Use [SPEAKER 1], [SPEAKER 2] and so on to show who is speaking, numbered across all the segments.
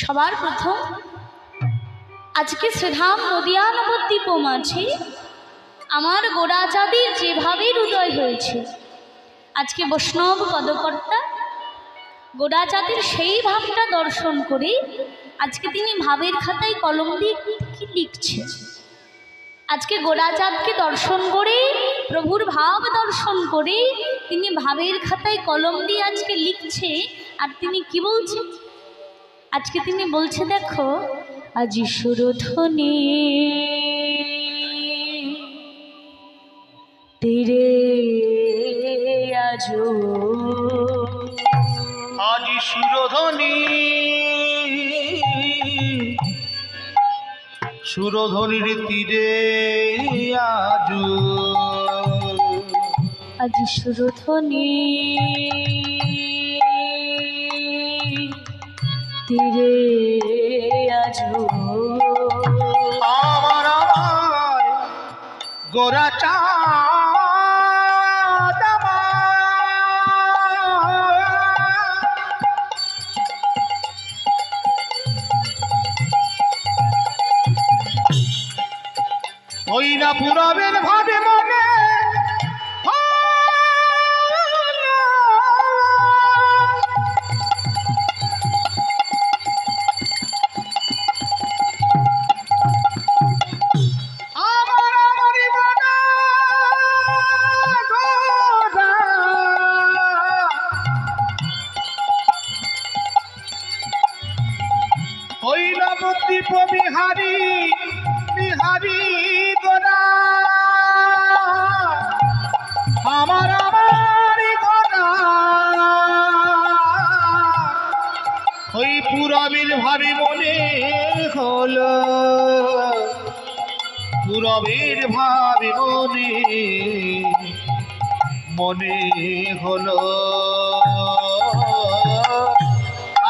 [SPEAKER 1] সবার প্রথম আজকে শ্রীধাম নদিয়া নবদ্বীপ মাঝে আমার গোড়াচাঁদের যেভাবে হৃদয় হয়েছে, আজকে বৈষ্ণব পদকর্তা গোড়াচাঁদের সেই ভাবটা দর্শন করে আজকে তিনি ভাবের খাতায় কলম দিয়ে কি লিখছে। আজকে গোড়াচাঁদকে দর্শন করে, প্রভুর ভাব দর্শন করে তিনি ভাবের খাতায় কলম দিয়ে আজকে লিখছে। আর তিনি কি বলছে? আজকে তিনি বলছে, দেখো আজি সুরধ্বনি তেরে আজো,
[SPEAKER 2] আজি সুরধ্বনি সুরধ্বনির তীরে আজো,
[SPEAKER 1] আজি সুরধ্বনি তীরে আজো,
[SPEAKER 2] আমার আমার গোড়াচাঁদ ওই না পুরাবেন ভাবে মনে ওই নবদ্বীপ বিহারী বিহারী গোরা, আমার আমার গোরা ওই পুরবীর ভাবি মনে হলো, পুরবীর ভাবি মনে মনে হলো।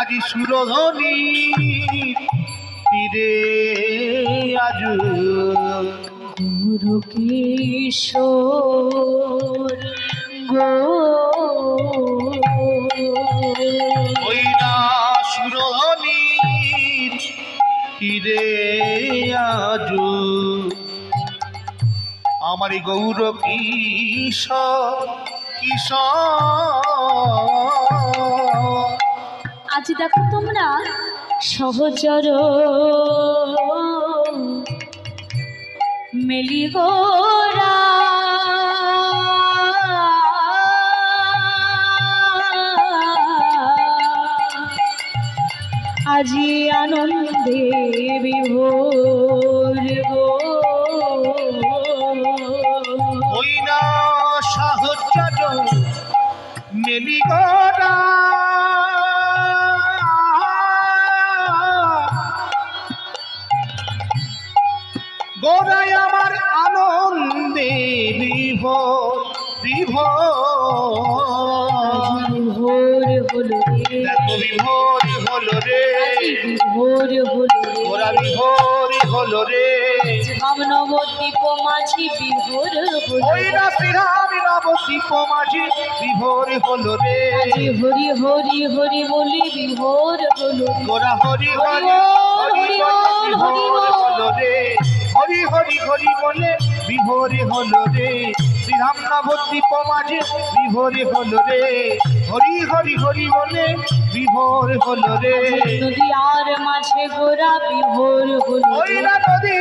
[SPEAKER 2] আজি সুরধ্বনি তীরে আজো,
[SPEAKER 1] গুরু কিশোর গো,
[SPEAKER 2] ওই না সুরধ্বনি তীরে আজো, আমার গৌর কিশোর কিশোর।
[SPEAKER 1] আজ দেখো তোমরা সহচর মেলি গোরা, আজি আনন্দে বিভোর গো,
[SPEAKER 2] ওই না সাহচর্য মেলি গোরা, গোরাই আমার আনন্দে বিভোর বিভোর।
[SPEAKER 1] বিভোর হলো রে,
[SPEAKER 2] দেখো বিভোর হলো রে,
[SPEAKER 1] বিভোর হলো রে,
[SPEAKER 2] গোরা বিভোর হলো রে।
[SPEAKER 1] শ্রীধাম নবদ্বীপ মাঝি বিভোর হলো,
[SPEAKER 2] ওই না শ্রীরাম নবদ্বীপ মাঝি বিভোর হলো রে।
[SPEAKER 1] আজি হরি হরি হরি বলি বিভোর হলো,
[SPEAKER 2] গোরা হরি হরি হরি বলে বিভোর হলো রে, হরি হরি হরি বলে বিভোর হলো রে। শ্রীরাম নবদ্বীপ মাঝে বিভোর হলো রে, হরি হরি হরি বলে বিভোর হলো রে।
[SPEAKER 1] নদী আর মাঝে গোরা বিভোর হলো,
[SPEAKER 2] ওই না নদী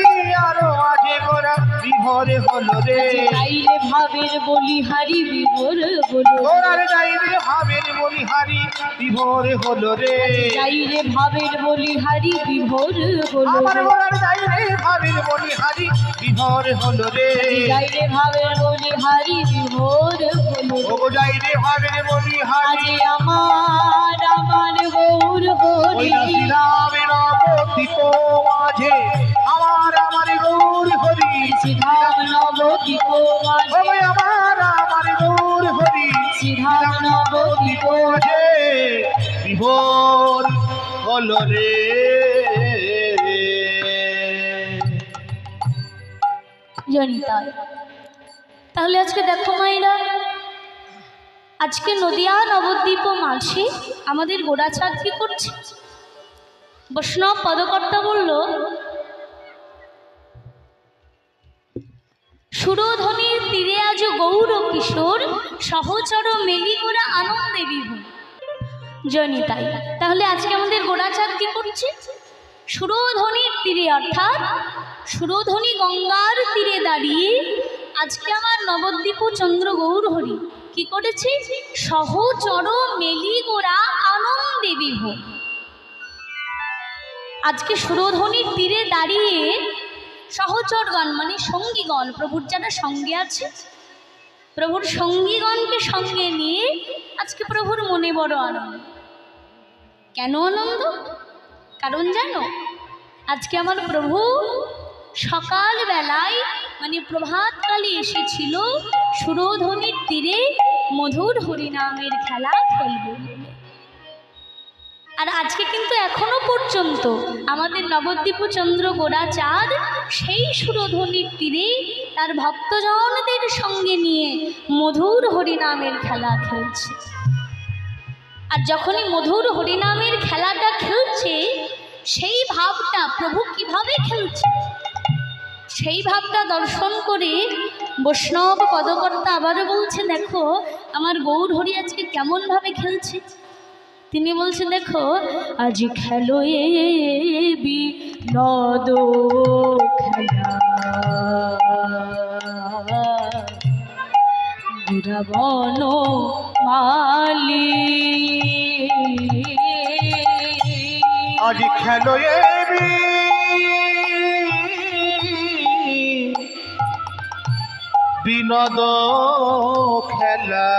[SPEAKER 2] আরো মাঝে গোরা বিভোর হলো রে।
[SPEAKER 1] গাইলে ভাবের বলি হারি বিভোর হলো,
[SPEAKER 2] গোরার যাইরে ভাবের বলিহারি বিভোর হলো রে।
[SPEAKER 1] গাইলে ভাবের বলি হারি বিভোর হলো,
[SPEAKER 2] আমার গোরার যাইরে ভাবের বলিহারি বিভোর হলো রে।
[SPEAKER 1] গাইলে ভাবের বলি হারি বিভোর হলো,
[SPEAKER 2] ও যাইরে ভাবের বলিহারি
[SPEAKER 1] আজি আমার আমার গৌর
[SPEAKER 2] ওই
[SPEAKER 1] হরি,
[SPEAKER 2] শ্রীরামের নবদ্বীপ মাঝে আমার আমার গৌর হরি।
[SPEAKER 1] শ্রীধাম নবদ্বীপ মাঝে,
[SPEAKER 2] ওই আমার আমার গৌর হরি।
[SPEAKER 1] শ্রীধাম নবদ্বীপ
[SPEAKER 2] মাঝে বিভোর হলো রে।
[SPEAKER 1] জানি তাই। তাহলে আজকে দেখো মায়েরা, আজকে নদিয়া নবদ্বীপ মাঝে আমাদের গোড়াচাঁদ কি করছে? বৈষ্ণব পদকর্তা বলল, সুরধ্বনির তীরে আজ গৌর কিশোর, সহচর মেলি গোরা আনন্দে বিভোর। জয়নিতাই। তাহলে আজকে আমাদের গোরাচাঁদ কি করছে? সুরধ্বনির তীরে, অর্থাৎ সুরধ্বনি গঙ্গার তীরে দাঁড়িয়ে আজকে আমার নবদ্বীপ চন্দ্র গৌর হরি কি করেছে? সহচর মেলি গোরা আনন্দে বিভোর। আজকে সুরধ্বনির তীরে দাঁড়িয়ে সহচরগণ মানে সঙ্গীগণ, প্রভুর যারা সঙ্গে আছে, প্রভুর সঙ্গীগণকে সঙ্গে নিয়ে আজকে প্রভুর মনে বড় আনন্দ। কেন আনন্দ? কারণ জানো, আজকে আমার প্রভু সকালবেলায় মানে প্রভাতকালে এসেছিল সুরধ্বনির তীরে মধুর হরিনামের খেলা খেলবে। আর আজকে কিন্তু এখনো পর্যন্ত আমাদের নবদ্বীপ চন্দ্র গোরাচাঁদ সেই সুরধ্বনির তীরে তার ভক্তজনদের সঙ্গে নিয়ে মধুর হরিনামের খেলা খেলছে। আর যখনই মধুর হরিনামের খেলাটা খেলছে, সেই ভাবটা প্রভু কিভাবে খেলছে সেই ভাবটা দর্শন করে বৈষ্ণব পদকর্তা আবারও বলছে, দেখো আমার গৌর হরি আজকে কেমন ভাবে খেলছে। তিনি বলছে, দেখো আজ খেলো এ বিনোদ খেলা, দুরাবন মালি।
[SPEAKER 2] আজ খেলো এ বিনোদ খেলা,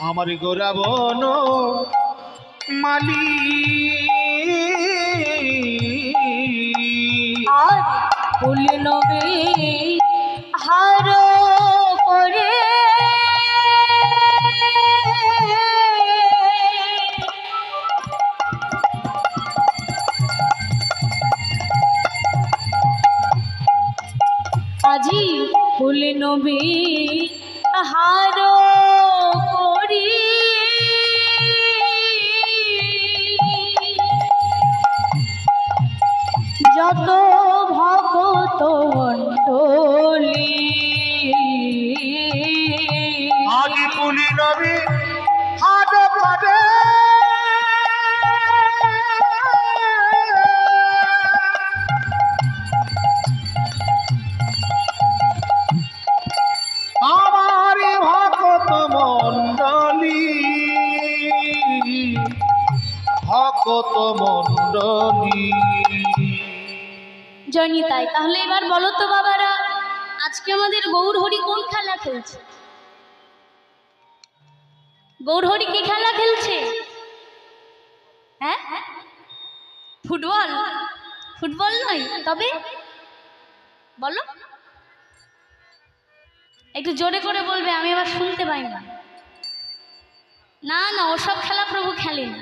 [SPEAKER 2] আমার গোরাবন মালি।
[SPEAKER 1] আর ফুল নবে হার করে আজি ফুল নবে হার করি, যত ভগত মণ্ডলী।
[SPEAKER 2] আজি পুলি নবী হাট পড়ে, আমার ভগত মণ্ডলী, ভগত মণ্ডলী।
[SPEAKER 1] জয়নিতাই। তাহলে এবার বলো তো বাবারা, আজকে আমাদের গৌর হরি কোন খেলা খেলছে? গৌর হরি কি খেলা খেলছে? হ্যাঁ, ফুটবল? ফুটবল নয়, তবে বলো, একটু জোরে করে বলবে, আমি আবার শুনতে পাই না। না না, ওসব খেলা প্রভু খেলে না।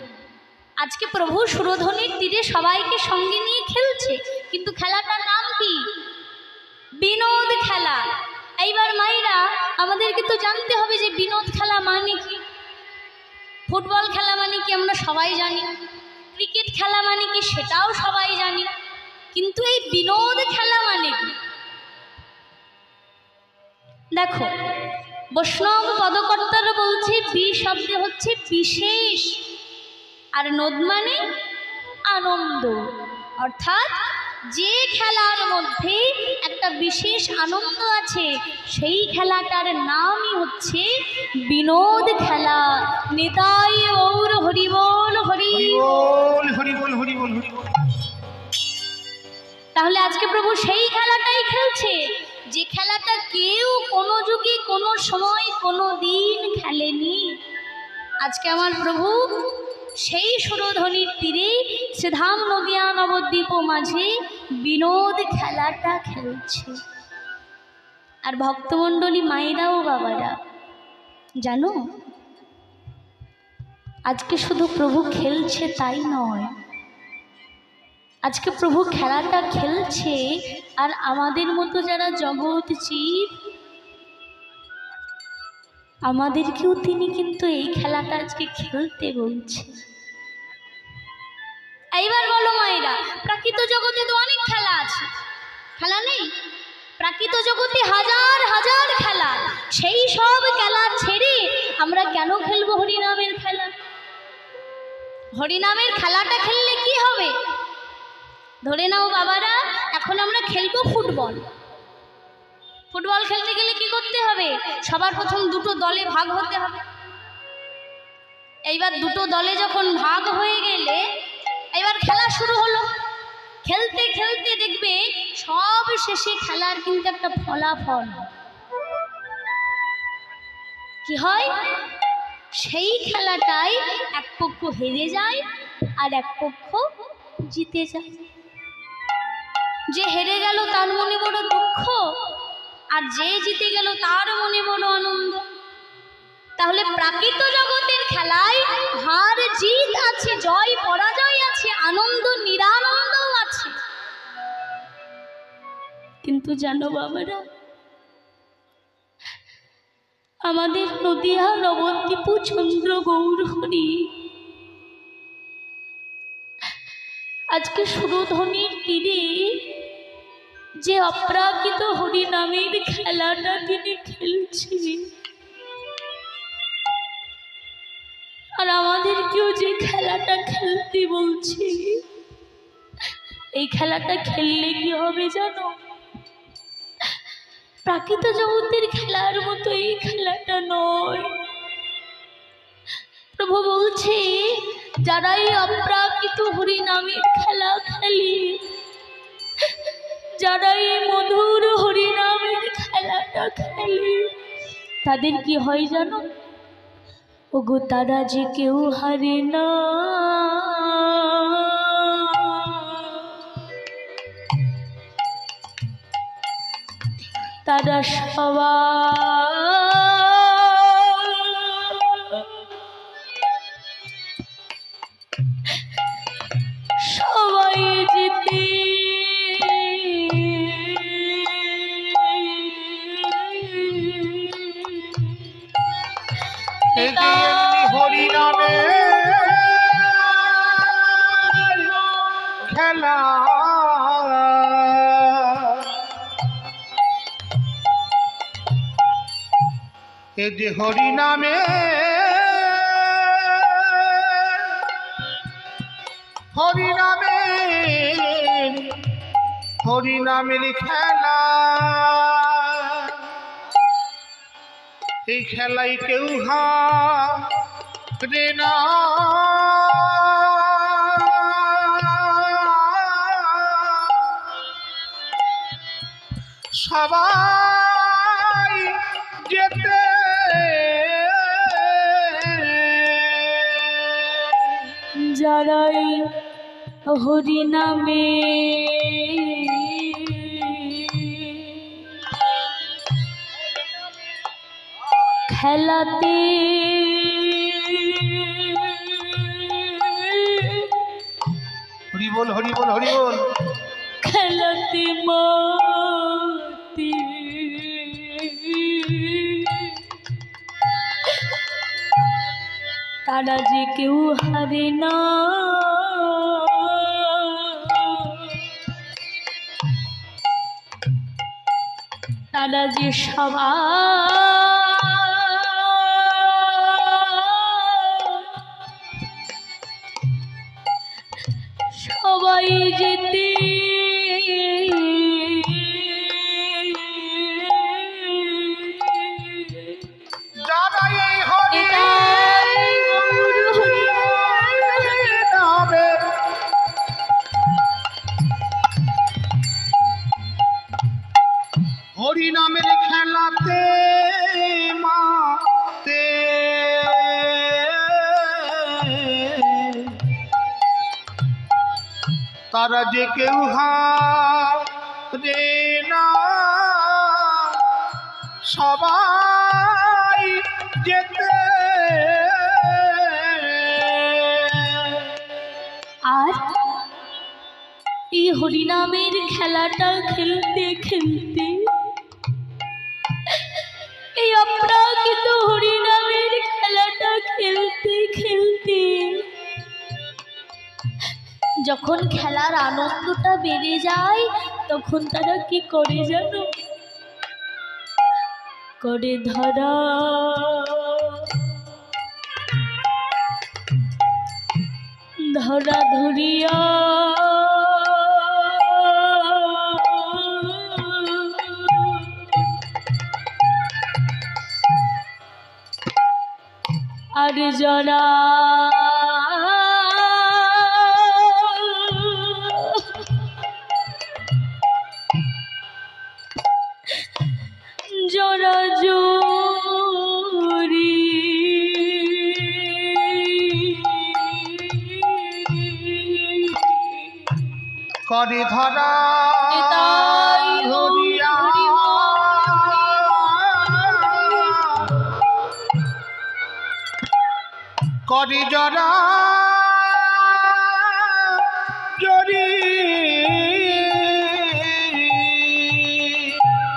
[SPEAKER 1] আজকে প্রভু সুরধ্বনির তীরে সবাইকে সঙ্গে নিয়ে খেলছে, কিন্তু খেলাটার নাম কি? বিনোদ খেলা। এইবার মায়েরা আমাদেরকে তো জানতে হবে যে বিনোদ খেলা মানে কি। ফুটবল খেলা মানে কি আমরা সবাই জানি, ক্রিকেট খেলা মানে কি সেটাও সবাই জানি, কিন্তু এই বিনোদ খেলা মানে কি? দেখো, বৈষ্ণব পদকর্তারা বলছে বি শব্দে হচ্ছে বিশেষ, আর নোদ মানে আনন্দ। অর্থাৎ যে খেলার মধ্যে একটা বিশেষ আনন্দ আছে সেই খেলাটার নামই হচ্ছে বিনোদ খেলা। নিতাই গৌর হরি বল, হরি
[SPEAKER 2] বল, হরি বল, হরি বল, হরি বল।
[SPEAKER 1] তাহলে আজকে প্রভু সেই খেলাটাই খেলছে, যে খেলাটা কেউ কোনো যুগে কোনো সময় কোনো দিন খেলেনি। আজকে আমার প্রভু সেই সুরধ্বনির তীরে শ্রীধাম নদিয়া নবদ্বীপ মাঝে বিনোদ খেলাটা খেলছে। আর ভক্তমণ্ডলী মায়েরা ও বাবারা, জানো আজকে শুধু প্রভু খেলছে তাই নয়, আজকে প্রভু খেলাটা খেলছে আর আমাদের মতো যারা জগৎ জীব আমাদেরকেও তিনি কিন্তু এই খেলাটা আজকে খেলতে বলছে। এইবার বলো মায়েরা, প্রাকৃত জগতে তো অনেক খেলা আছে, খেলা নেই? প্রাকৃত জগতে হাজার হাজার খেলা, সেই সব খেলা ছেড়ে আমরা কেন খেলবো হরিনামের খেলা? হরিনামের খেলাটা খেললে কি হবে? ধরে নাও বাবারা, এখন আমরা খেলবো ফুটবল। ফুটবল খেলতে গেলে কি করতে হবে? সবার প্রথম দুটো দলে ভাগ হতে হবে। এইবার দুটো দলে যখন ভাগ হয়ে গেলে এবার খেলা শুরু হলো। খেলতে খেলতে দেখবে সব শেষে খেলার কিন্তু একটা ফলাফল কি হয়? সেই খেলাটাই এক পক্ষ হেরে যায় আর এক পক্ষ জিতে যায়। যে হেরে গেল তার মনে বড় দুঃখ, আর যে জিতে গেল তার মনে বড় আনন্দ। তাহলে প্রাকৃত জগতের খেলায় হার জিত আছে, জয় পরাজয় আছে, আনন্দ নিরানন্দও আছে। কিন্তু জানো বাবারা, আমাদের নদিয়া নবদ্বীপ চন্দ্র গৌরহরি আজকে সুরধ্বনির তীরে যে অপ্রাকৃত হরি নামের খেলাটা তিনি খেলছেন, আর আমাদেরকেও যে খেলাটা খেলতে বলছে, এই খেলাটা খেললে কি হবে জানো? প্রাকৃত জগতের খেলার মতো এই খেলাটা নয়। প্রভু বলছে, যারা এই অপ্রাকৃত হরি নামের খেলা খেলে, যারা এই মধুর হরি নামের খেলাটা খেলে, তাদের কি হয় জানো? ওগো তারা যে কেউ হারে না, তারা সবাই যেতে
[SPEAKER 2] হরি নামে খেলা, এ যে হরি নামে হরি নামে হরি নামের খেলা, এই খেলাই কেউ হারে না। সবাই যেতে
[SPEAKER 1] যারাই হরি নামে খেলাতে
[SPEAKER 2] হরি বল হরি বল হরি বল
[SPEAKER 1] খেলাতে মাতে তারা যে কেউ হারে না, তারা যে সবাই যেতে
[SPEAKER 2] যারা এই হরি নামে হরি নামের খেলাতে মাতে তারা যে কেউ হারে না, সবাই যেতে।
[SPEAKER 1] আর এই হরিনামের খেলাটা খেলতে খেলতে এই অপ্রাকৃত হরি খেলতে খেলতে যখন খেলার আনন্দটা বেড়ে যায় তখন তারা কি করে জানো? করে ধরা ধরা ধরিয়া আর জরা জরা জরি
[SPEAKER 2] করে ধরা
[SPEAKER 1] নিতাই
[SPEAKER 2] ধরিয়া করে জরা জরি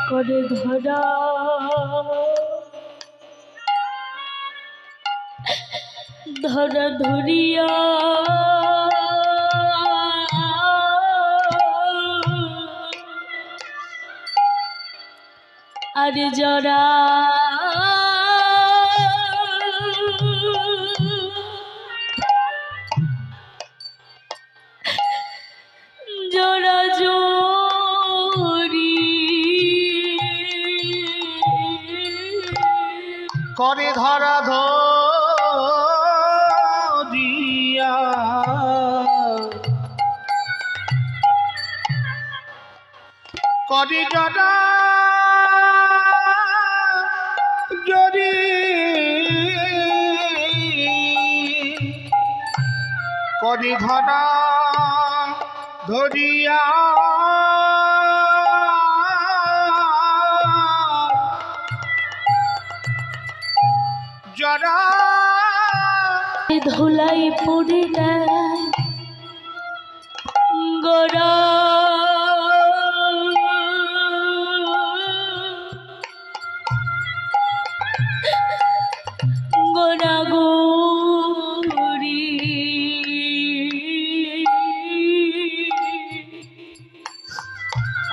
[SPEAKER 1] করে ধরা ধরা ধরিয়া আর জরা জরা জরি
[SPEAKER 2] করে ধরা ধরিয়া করে জরা জরি করে ধরা ধরিয়া জরা
[SPEAKER 1] ধুলাই পড়ে দেয় গোরা গোরা গৌরি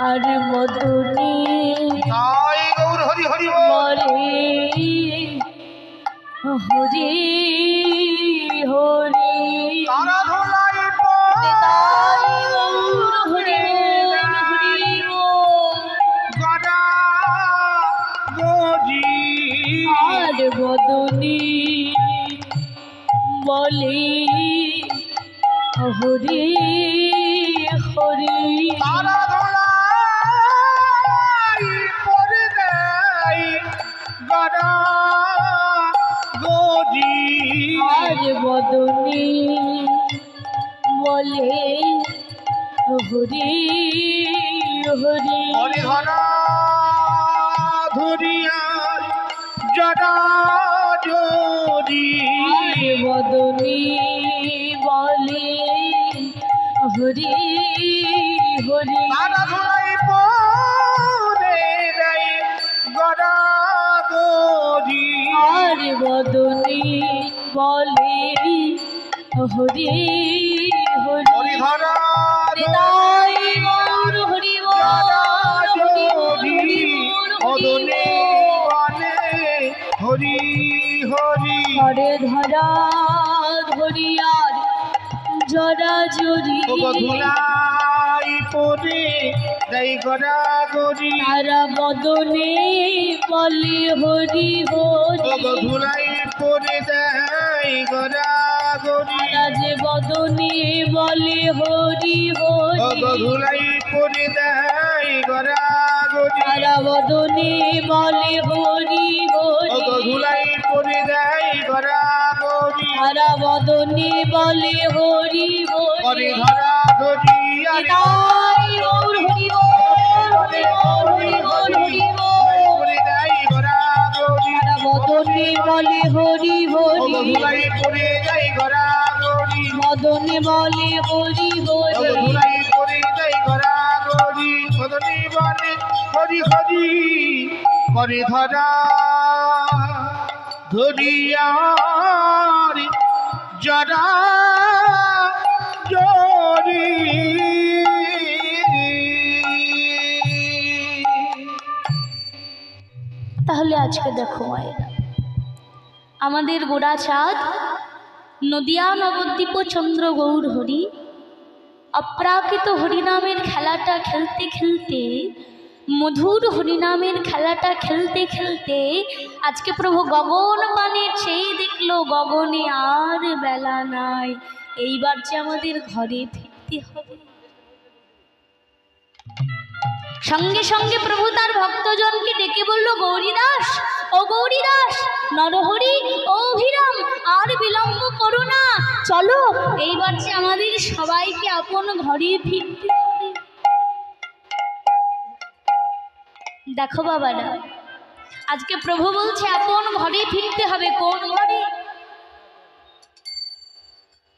[SPEAKER 1] আর মদনী
[SPEAKER 2] তাই গৌর হরি হরি বল।
[SPEAKER 1] বলে হরি হরি
[SPEAKER 2] তারা ধুলাই
[SPEAKER 1] তাই গৌর হরি হরি
[SPEAKER 2] গড়া গজি
[SPEAKER 1] আর বদনী বলে হরি হরি
[SPEAKER 2] তারা ধুলাই পরে দেয় গড়া গজি
[SPEAKER 1] আর বদনী বলে হরি হরি
[SPEAKER 2] হরি ধরা ধরিয়া জড়া জরি
[SPEAKER 1] আর বদনী বলে হরি হরি
[SPEAKER 2] তারা ধুলাই পরে দেয় গড়া গজি
[SPEAKER 1] আর বদনী বলে হরি হরি
[SPEAKER 2] হরি ধরা
[SPEAKER 1] তাই গৌর হরি বল, হরি বল, হরি বল, হরি
[SPEAKER 2] অদনে
[SPEAKER 1] বল।
[SPEAKER 2] বলে হরি হরি
[SPEAKER 1] ঘরে ধরা ধরিয়ার জরা জরি
[SPEAKER 2] ধুলাই পরে দেয় গড়া গজি
[SPEAKER 1] তারা বদনে বলে হরি হরি
[SPEAKER 2] ধুলাই পরে দেয় গড়া গজি
[SPEAKER 1] তারা যে বদনে বলে হরি হরি
[SPEAKER 2] ধুলাই পরে দেয় গড়া গজি
[SPEAKER 1] তারা বদনে বলে হরি হরি
[SPEAKER 2] ধুলাই পরে দেয় গড়া গজি
[SPEAKER 1] তারা বদনে বলে হরি
[SPEAKER 2] করে
[SPEAKER 1] হরি
[SPEAKER 2] ধরা ধরিয়া
[SPEAKER 1] তাই গৌর হরি বল, হরি বল, হরি বল, হরি বল।
[SPEAKER 2] পরে দেয় গড়া গজি
[SPEAKER 1] তারা বদনে বলে হরি হরি
[SPEAKER 2] ধুলাই পরে দেয় গড়া গজি
[SPEAKER 1] বদনে বলে হরি হরি
[SPEAKER 2] ধুলাই পরে দেয় গড়া গজি বদনে বলে হরি হরি করে ধরা ধরিয়া জরা জরি
[SPEAKER 1] তাহলে আজকে দেখো মায়েরা, আমাদের গোড়াচাঁদ নদিয়া নবদ্বীপ চন্দ্র গৌর হরি অপ্রাকৃত হরিনামের খেলাটা খেলতে খেলতে, মধুর হরিনামের খেলাটা খেলতে খেলতে আজকে প্রভু গগন পানে চেয়ে দেখলো গগনে আর বেলা নাই, এইবার যে আমাদের ঘরে ফিরতে হবে। সঙ্গে সঙ্গে প্রভু তার ভক্তজনকে ডেকে বলল, গৌরীদাস, ও গৌরীদাস, নরহরি, ও অভিরাম, আর বিলম্ব করো না, চলো এইবার যে আমাদের সবাইকে আপন ঘরে ফিরতে হবে। দেখো বাবারা, আজকে প্রভু বলছে আপন ঘরে ফিরতে হবে। কোন ঘরে?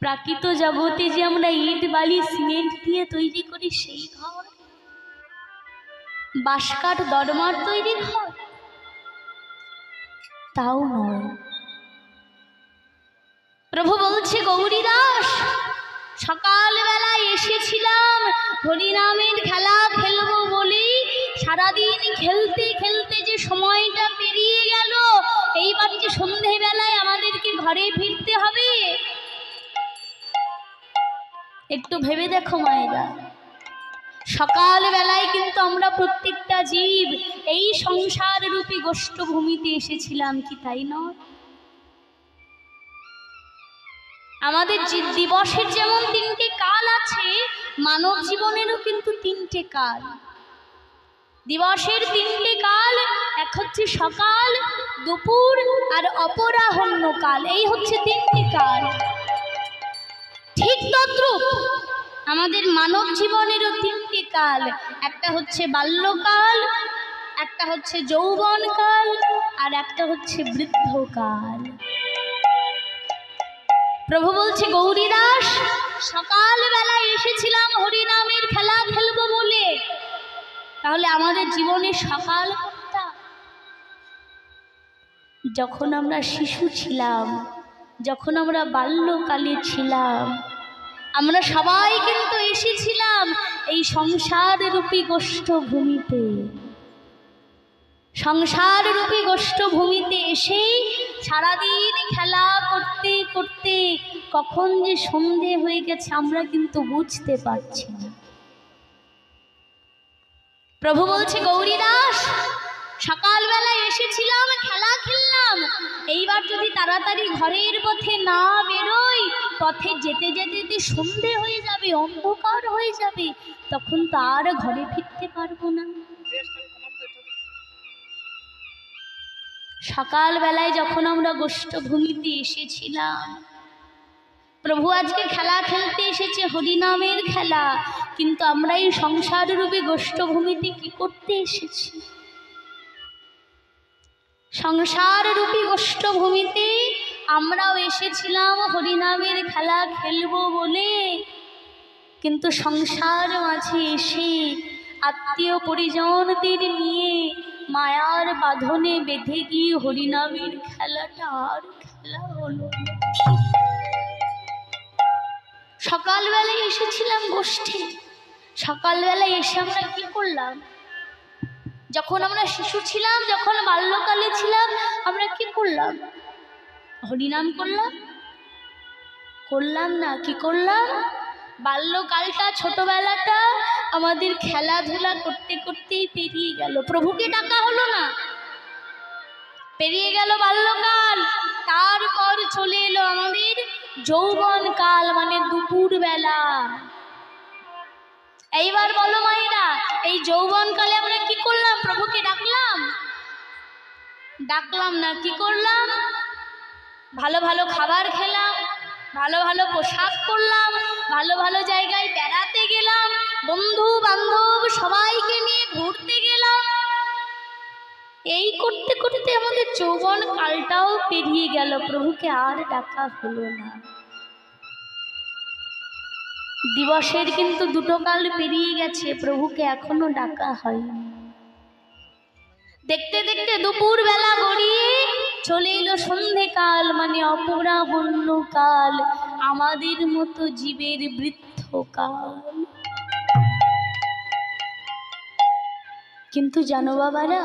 [SPEAKER 1] প্রাকৃত জগতে যে আমরা ইট বালি সিমেন্ট দিয়ে তৈরি করি সেই ঘর, বাঁশকাঠ দরমার তৈরি ঘর, তাও নয়। প্রভু বলছে, গৌরীদাস, সকালবেলায় এসেছিলাম হরিনামের খেলা খেলবো বলে, সারাদিন খেলতে খেলতে যে সময়টা পেরিয়ে গেল, এইবার যে সন্ধেবেলায় আমাদেরকে ঘরে ফিরতে হবে। একটু ভেবে দেখো মায়েরা, সকালবেলায় কিন্তু আমরা প্রত্যেকটা জীব এই সংসার রূপী গোষ্ঠভূমিতে এসেছিলাম, কি তাই নয়? আমাদের দিবসের যেমন 3টে কাল আছে, মানব জীবনেরও কিন্তু 3টে কাল। দিবসের 3টে কাল, এক হচ্ছে সকাল, দুপুর আর অপরাহ্ন কাল, এই হচ্ছে 3টে কাল। ঠিক তদ্রূপ আমাদের মানব জীবনেরও 3টে কাল, একটা হচ্ছে বাল্যকাল, একটা হচ্ছে যৌবনকাল, আর একটা হচ্ছে বৃদ্ধকাল। প্রভু বলছে, গৌরীদাস, সকালবেলায় এসেছিলাম হরিনামের খেলা খেলবো বলে, তাহলে আমাদের জীবনের সকাল কোনটা? যখন আমরা শিশু ছিলাম, যখন আমরা বাল্যকালে ছিলাম, আমরা সবাই কিন্তু এসেছিলাম এই সংসার রূপী গোষ্ঠভূমিতে। সংসার রূপী গোষ্ঠভূমিতে এসে সারাদিন খেলা করতে করতে কখন যে সন্ধে হয়ে গেছে আমরা কিন্তু বুঝতে পারছি না। প্রভু বলছে, গৌরীদাস, সকালবেলায় এসেছিলাম, খেলা খেললাম, এইবার যদি তাড়াতাড়ি ঘরের পথে না বেরোই, পথে যেতে যেতে সন্ধে হয়ে যাবে, অন্ধকার হয়ে যাবে, তখন তো আর ঘরে ফিরতে পারবো না। সকালবেলায় যখন আমরা গোষ্ঠভূমিতে এসেছিলাম, প্রভু আজকে খেলা খেলতে এসেছে, হরিনামের খেলা, কিন্তু আমরা এই সংসার রূপী গোষ্ঠভূমিতে কি করতে এসেছি? সংসার রূপী গোষ্ঠভূমিতে আমরাও এসেছিলাম হরিনামের খেলা খেলবো বলে, কিন্তু সংসার মাঝে এসে আত্মীয় পরিজনদের নিয়ে মায়ার বাঁধনে বেঁধে গিয়ে হরিনামের খেলাটা আর খেলা হলো। সকালবেলায় এসেছিলাম গোষ্ঠী, সকালবেলায় এসে আমরা কি করলাম? যখন আমরা শিশু ছিলাম, যখন বাল্যকালে ছিলাম, আমরা কি করলাম? হরিনাম করলাম? করলাম না। কি করলাম? বাল্যকালটা, ছোটবেলাটা আমাদের খেলাধুলা করতে করতেই পেরিয়ে গেল, প্রভুকে ডাকা হলো না। পেরিয়ে গেল বাল্যকাল, তারপর চলে এলো আমাদের যৌবনকাল, মানে দুপুরবেলা। এইবার বলো মায়েরা, এই যৌবনকালে আমরা কি করলাম? প্রভুকে ডাকলাম? ডাকলাম না। কি করলাম? ভালো ভালো খাবার খেলাম, ভালো ভালো পোশাক পরলাম, ভালো ভালো জায়গায় বেড়াতে গেলাম, বন্ধু বান্ধব সবাইকে নিয়ে ঘুরতে গেলাম। এই করতে করতে আমাদের যৌবন কালটাও পেরিয়ে গেল, প্রভুকে আর ডাকা হলো না। দিবসের কিন্তু 2টো কাল পেরিয়ে গেছে, প্রভুকে এখনো ডাকা হয়নি। দেখতে দেখতে দুপুর বেলা গড়িয়ে চলে এলো সন্ধেকাল, মানে অপরাহ্নকাল, আমাদের মতো জীবের বৃদ্ধকাল। কিন্তু জানো বাবারা,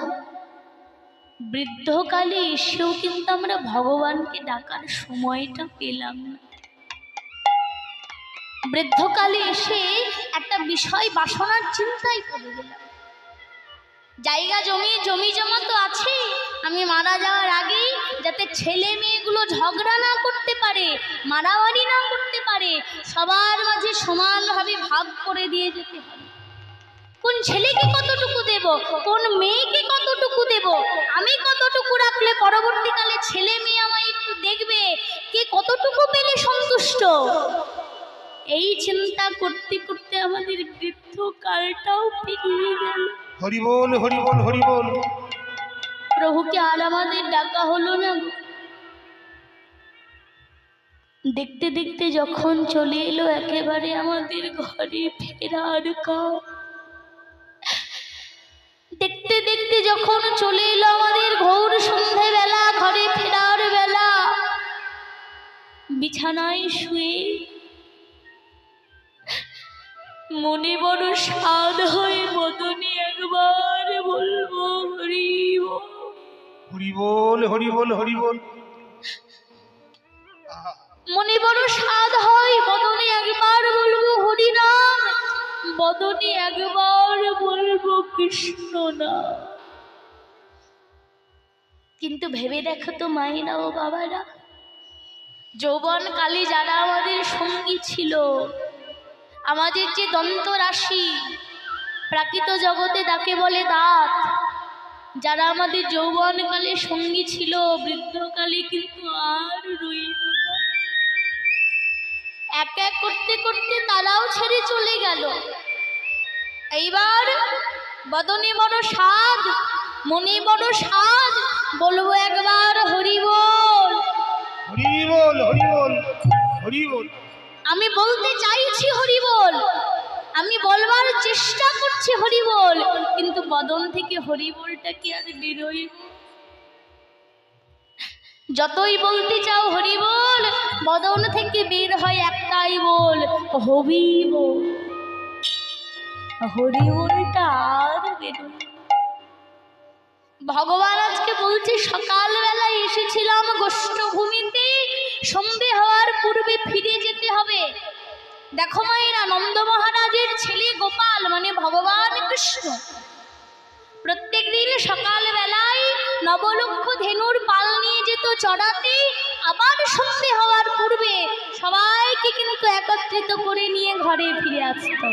[SPEAKER 1] বৃদ্ধকালে এসেও কিন্তু আমরা ভগবানকে ডাকার সময়টা পেলাম না। বৃদ্ধকালে এসে একটা বিষয় বাসনার চিন্তায় পড়ে গেলাম। জায়গা জমি জমা তো আছে, আমি মারা যাওয়ার আগে যাতে ছেলে মেয়েগুলো ঝগড়া না করতে পারে, মারামারি না করতে পারে, সবার মাঝে সমানভাবে ভাগ করে দিয়ে যেতে হবে। কোন ছেলেকে কতটুকু দেব, কোন মেয়েকে কতটুকু দেব, আমি কতটুকু রাখলে পরবর্তীকালে ছেলে মেয়ে আমায় একটু দেখবে, কে কতটুকু পেলে সন্তুষ্ট। এই চিন্তা করতে করতে আমাদের বৃদ্ধকালটাও পেরিয়ে গেল।
[SPEAKER 2] হরি বল, হরি বল, হরি বল।
[SPEAKER 1] প্রভুকে আর আমাদের ডাকা হলো না। দেখতে দেখতে যখন চলে এলো একেবারে আমাদের ঘরে ফেরার কাল, দেখতে দেখতে যখন চলে এলো আমাদের ঘোর সন্ধ্যাবেলা, ঘরে ফেরার বেলা, বিছানায় শুয়ে মনে বড় স্বাদ হয় বদনে একবার বলবো হরি বল।
[SPEAKER 2] হরি বল, হরি বল, হরি বল।
[SPEAKER 1] মনে বড় স্বাদ হয় বদনে একবার বলবো হরি নাম, বদনে একবার বলবো কৃষ্ণ নাম। কিন্তু ভেবে দেখো তো মায়েরা ও বাবারা, যৌবনকালে যারা আমাদের সঙ্গী ছিল, আমাদের যে দন্ত রাশি, প্রাকৃত জগতে তাকে বলে দাঁত, যারা আমাদের যৌবনকালে সঙ্গী ছিল, বৃদ্ধকালে কিন্তু আর রইল না। এক এক করতে করতে তারাও ছেড়ে চলে গেল। এইবার বদনে বড় স্বাদ, মনে বড় স্বাদ, বলবো একবার হরি বল,
[SPEAKER 2] হরি বল, হরি বল, হরি বল।
[SPEAKER 1] আমি বলতে চাইছি হরি বল, আমি বলবার চেষ্টা করছি হরি বল, কিন্তু বদন থেকে হরি বলটা কি আর বেরোয়? যতই বলতে চাও হরি বল, বদন থেকে বের হয় একটাই বল, হরি বল। হরি বলটা আর বেরোয়। ভগবান আজকে বলছে, সকালবেলায় এসেছিলাম গোষ্ঠভূমিতে, সন্ধে হওয়ার পূর্বে ফিরে যেতে হবে। দেখো মায়েরা, নন্দ মহারাজের ছেলে গোপাল মানে ভগবান কৃষ্ণ প্রত্যেক দিন সকালবেলায় নবলক্ষ ধেনুর পাল নিয়ে যেত চড়াতে, আবার সন্ধে হওয়ার পূর্বে সবাইকে কিন্তু একত্রিত করে নিয়ে ঘরে ফিরে আসত।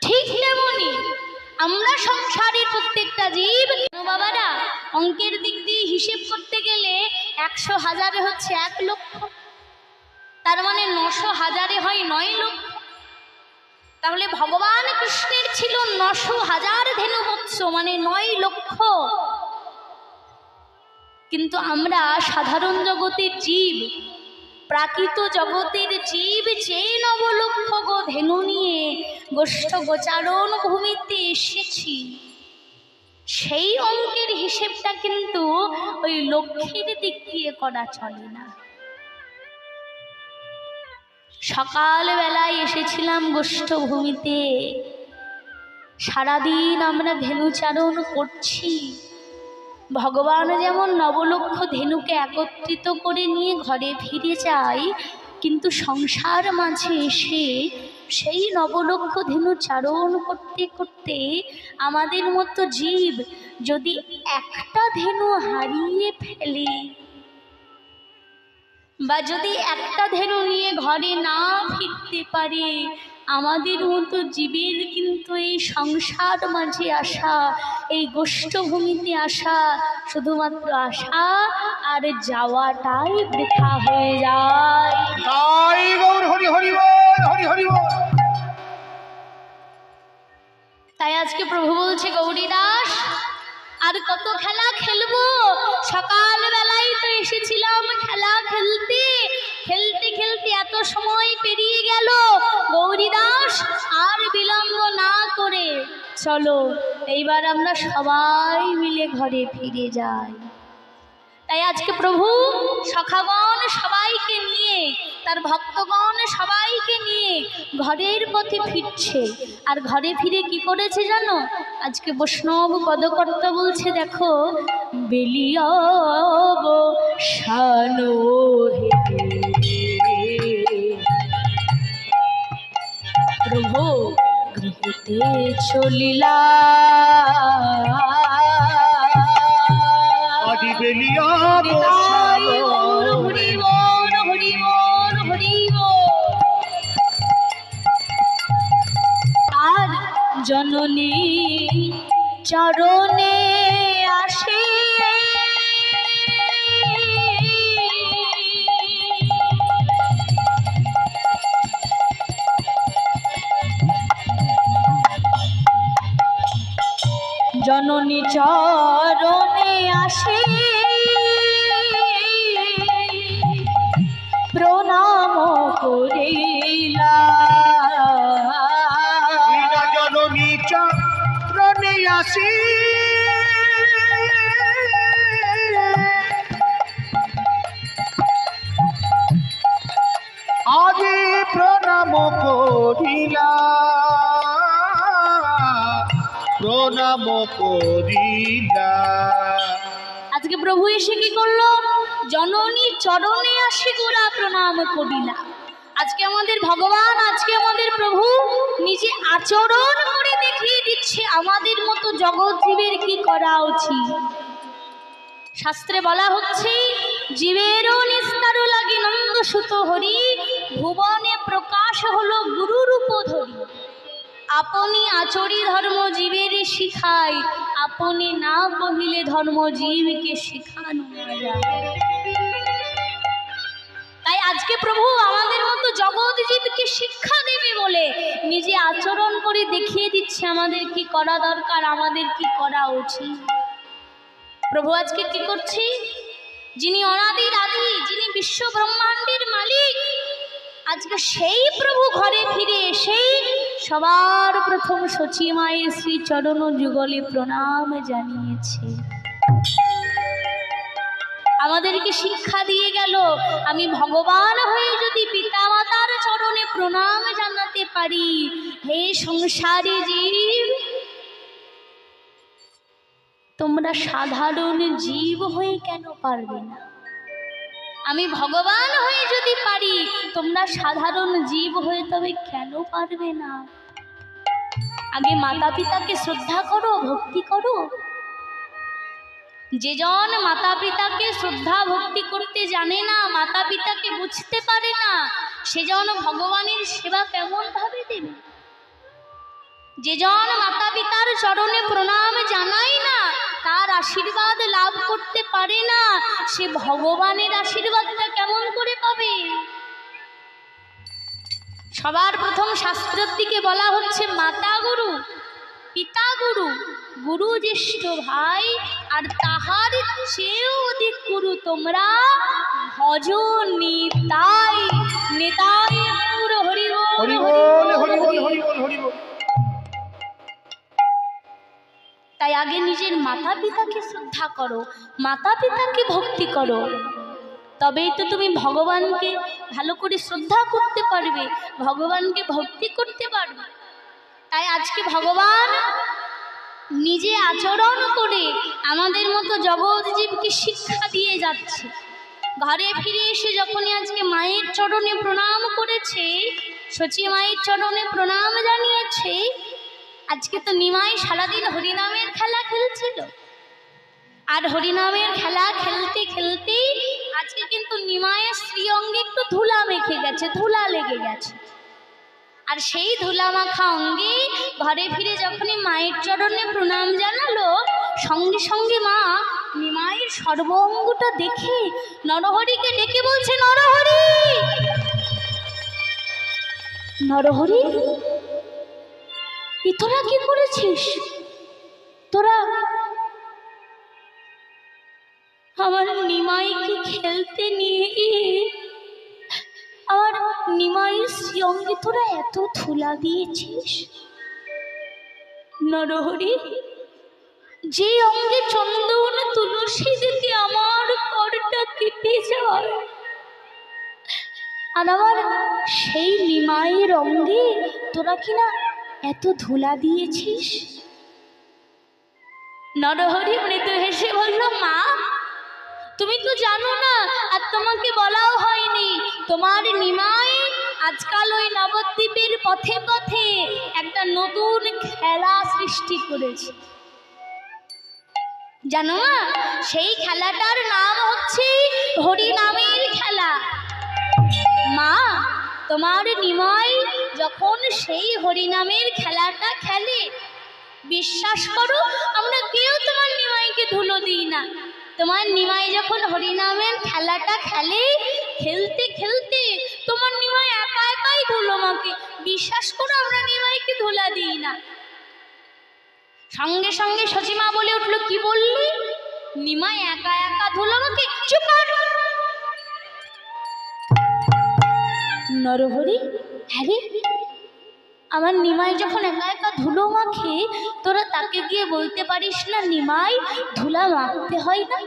[SPEAKER 1] ঠিক তেমনি আমরা সংসারের প্রত্যেকটা জীব বাবারা, অঙ্কের দিক দিয়ে হিসেব করতে গেলে 100 হাজারে হচ্ছে 1 লক্ষ, তার মানে 900 হাজারে হয় 9 লক্ষ। তাহলে ভগবান কৃষ্ণের ছিল 900 হাজার ধেনু বৎস, মানে 9 লক্ষ। কিন্তু আমরা সাধারণ জগতের জীব, প্রাকৃত জগতের জীব, যে 9 লক্ষ গো ধেনু নিয়ে গোষ্ঠ গোচারণ ভূমিতে এসেছি, সেই অঙ্কের হিসেবটা কিন্তু ওই লক্ষ্যের দিক দিয়ে করা চলে না। সকালবেলায় এসেছিলাম গোষ্ঠভূমিতে, সারাদিন আমরা ধেনুচারণ করছি। ভগবান যেমন 9 লক্ষ ধেনুকে একত্রিত করে নিয়ে ঘরে ফিরে যায়, কিন্তু সংসার মাঝে এসে সেই 9 লক্ষ ধেনু চারণ করতে করতে আমাদের মতো জীব যদি একটা ধেনু হারিয়ে ফেলে, বা যদি একটা ধেনু নিয়ে ঘরে না ফিরতে পারে, আমাদের মতো জীবের কিন্তু এই সংসার মাঝে আসা, এই গোষ্ঠভূমিতে আসা শুধুমাত্র আসা, আর যাওয়াটাই বৃথা হয়ে যায়।
[SPEAKER 2] তাই গৌর হরি হরি বল, হরি হরি বল।
[SPEAKER 1] তাই আজকে প্রভু বলছে, গৌরী দাস আর কত খেলা খেলবো? সকালবেলায় তো এসেছিলাম খেলা খেলতে, খেলতে খেলতে এত এত সময় পেরিয়ে গেল, গৌরীদাস আর বিলম্ব না করে চলো এইবার আমরা সবাই মিলে ঘরে ফিরে যাই। তাই আজকে প্রভু সখাগণ সবাইকে নিয়ে, তার ভক্তগণ সবাইকে নিয়ে ঘরের পথে ফিরছে। আর ঘরে ফিরে কি করেছে জানো? আজকে বৈষ্ণব পদকর্তা বলছে, দেখো বেলিয়াব শানো হে প্রভু গৃহতে চলিলা,
[SPEAKER 2] আদি বেলিয়াব
[SPEAKER 1] হরি বল হরি বল হরি বল হরি বল। আর জননী চরণে আসে জননী চরণে আসে প্রণাম করিলা,
[SPEAKER 2] জননী চরণে আসি আগে প্রণাম করিলা, প্রণাম করিলা।
[SPEAKER 1] আজকে প্রভু এসে কি করলো? জননী চরণে আসি গোরা প্রণাম করিলা। আজকে আমাদের ভগবান, আজকে আমাদের প্রভু নিজে আচরণ করে দেখিয়ে দিচ্ছে আমাদের মতো জগৎ জীবের কি করা উচিত। শাস্ত্রে বলা হচ্ছে, জীবেরও নিস্তার লাগে নন্দ সুত হরি, ভুবনে প্রকাশ হলো গুরু রূপ ধরি। আপনি আচরি ধর্ম জীবের শিখায়, আপনি না কহিলে ধর্ম জীবকে শিখানো না যায়। তাই আজকে প্রভু আমাদের মতো জগৎ জীবকে শিক্ষা দেবে বলে নিজে আচরণ করে দেখিয়ে দিচ্ছে আমাদের কি করা দরকার, আমাদের কি করা উচিত। প্রভু আজকে কি করছে? যিনি অনাদির আদি, যিনি বিশ্ব ব্রহ্মাণ্ডের মালিক, আজকে সেই প্রভু ঘরে ফিরে এসে সবার প্রথম সচী মায়ের শ্রী চরণ যুগলে প্রণাম জানিয়েছে। আমাদেরকে শিক্ষা দিয়ে গেল, আমি ভগবান হয়ে যদি পিতামাতার চরণে প্রণাম জানাতে পারি, হে সংসারী জীব, তোমরা সাধারণ জীব হয়ে কেন পারবে না? আমি ভগবান হয়ে যদি পারি, তোমরা সাধারণ জীব হয়ে তবে কেন পারবে না? আগে মাতা পিতাকে শ্রদ্ধা করো, ভক্তি করো। যেজন মাতা পিতাকে শ্রদ্ধা ভক্তি করতে জানে না, মাতা পিতাকে বুঝতে পারে না, সেজন ভগবানের সেবা কেমন ভাবে দেবে? যেজন মাতা পিতার চরণে প্রণাম জানায় না, তার আশীর্বাদ লাভ করতে পারে না, সে ভগবানের আশীর্বাদটা কেমন করে পাবে? সবার প্রথম শাস্ত্রের দিকে বলা হচ্ছে মাতা গুরু, পিতা গুরু, গুরু জ্যেষ্ঠ ভাই, আর তাহার চেয়েও অধিক গুরু তোমরা ভজ নিতাই। নিতাই গুরু হরি বল
[SPEAKER 2] হরি বল হরি বল হরি বল হরি বল।
[SPEAKER 1] তাই আগে নিজের মাতা পিতাকে শ্রদ্ধা করো, মাতা পিতাকে ভক্তি করো, তবেই তো তুমি ভগবানকে ভালো করে শ্রদ্ধা করতে পারবে, ভগবানকে ভক্তি করতে পারবে। তাই আজকে ভগবান নিজে আচরণ করে আমাদের মতো জগৎ জীবকে শিক্ষা দিয়ে যাচ্ছে। ঘরে ফিরে এসে যখনই আজকে মায়ের চরণে প্রণাম করেছে, সচী মায়ের চরণে প্রণাম জানিয়েছে, আজকে তো নিমাই সারাদিন হরিনামের খেলা খেলছিল, আর হরিনামের খেলা খেলতে খেলতে আজকে কিন্তু নিমায়ের শ্রী অঙ্গে একটু ধুলা মেখে গেছে, ধুলা লেগে গেছে। আর সেই ধুলা মাখা অঙ্গে ঘরে ফিরে যখনই মায়ের চরণে প্রণাম জানালো, সঙ্গে সঙ্গে মা নিমায়ের সর্ব অঙ্গটা দেখে নরহরিকে ডেকে বলছে, নরহরি, নরহরি, এ তোরা কি করেছিস? তোরা আমার নিমাইকে খেলতে নিয়ে গিয়ে আমার নিমাইয়ের শ্রী অঙ্গে তোরা এত ধুলা দিয়েছিস? নরহরি, যে অঙ্গে চন্দন তুলসী দিতে আমার করটা কেটে যায়, আর আমার সেই নিমাইয়ের অঙ্গে তোরা কিনা এত ধুলা দিয়েছিস? নরহরি মৃদু হেসে বলল, মা তুমি তো জানো না, আর তোমাকে বলাও হয়নি, তোমার নিমাই আজকাল ওই নবদ্বীপের পথে পথে একটা নতুন খেলা সৃষ্টি করেছে। জানো মা, সেই খেলাটার নাম হচ্ছে হরিনামের খেলা। মা, তোমার নিমাই যখন সেই হরিনামের খেলাটা খেলে, বিশ্বাস করো আমরা কেউ তোমার নিমাইকে ধুলো দিই না। তোমার নিমাই যখন হরিনামের খেলাটা খেলে, খেলতে খেলতে তোমার নিমাই একা একাই ধুলো মাকে। বিশ্বাস করো আমরা নিমাইকে ধুলা দিই না। সঙ্গে সঙ্গে সচিমা বলে উঠলো, কি বললি? নিমাই একা একা ধুলো মাকে? চুপ কর। নরহরি, হ্যাঁ রে, আমার নিমাই যখন একা একা ধুলো মাখে, তোরা তাকে গিয়ে বলতে পারিস না নিমাই ধুলা মাখতে হয় না?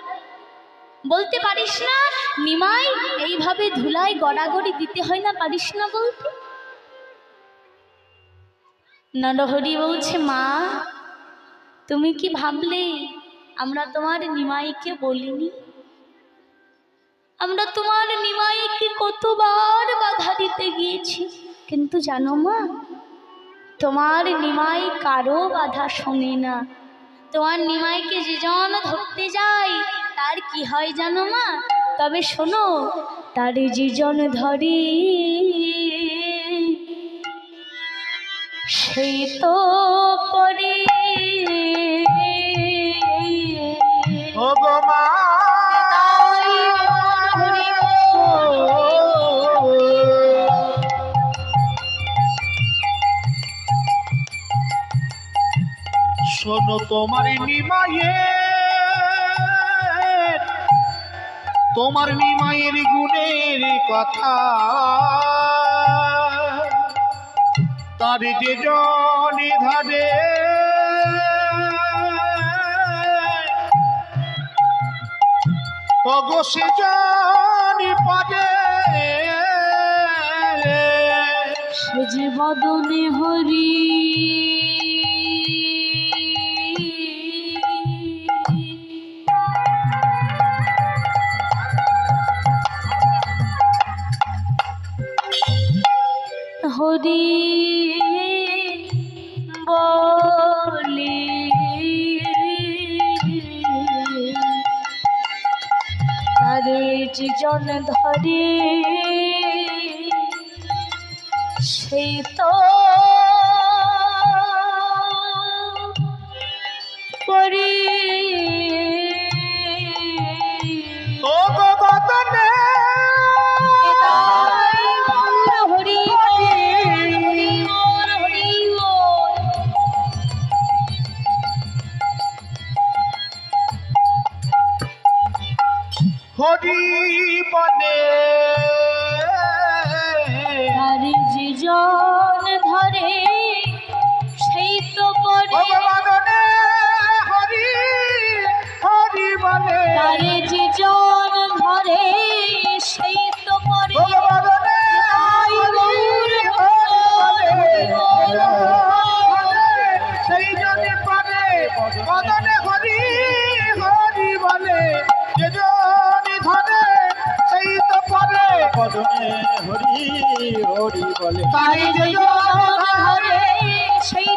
[SPEAKER 1] বলতে পারিস না নিমাই এইভাবে ধুলায় গড়াগড়ি দিতে হয় না? পারিস না বলতে? নরহরি বলছে, মা তুমি কি ভাবলে আমরা তোমার নিমাইকে বলিনি? আমরা তোমার নিমাইকে কতবার বাধা দিতে গিয়েছি, কিন্তু জানো মা, তোমার নিমাই কারো বাধা শোনে না। তোমার নিমাইকে যেজন ধরতে যায় তার কি হয় জানো মা? তবে শোনো, তার যেজন ধরে সেই তো পরে।
[SPEAKER 2] ও গো মা, শোনো তোমার নিমাইয়ের গুণের কথা, তার যে জনে ধারে ওগো সে জনি পারে,
[SPEAKER 1] সে যে বদনে হরি হরি বলে, তারে যেজন ধরে সেই তো পরে।
[SPEAKER 2] ও গো বদনে
[SPEAKER 1] হরি হরি হরি
[SPEAKER 2] হরি বলে,
[SPEAKER 1] তার যেজন ধরে সেই তো পরে।
[SPEAKER 2] ভগবানে হরি হরি বলে,
[SPEAKER 1] তার যেজন ধরে সেই তো পরে।
[SPEAKER 2] ভগবানে হরি হরি বলে, সেই জনে পারে। বদনে হরি হরি বলে, যে জনে ধরে সেই তো পারে। বদনে হরি হরি বলে,
[SPEAKER 1] তার যেজন ধরে সেই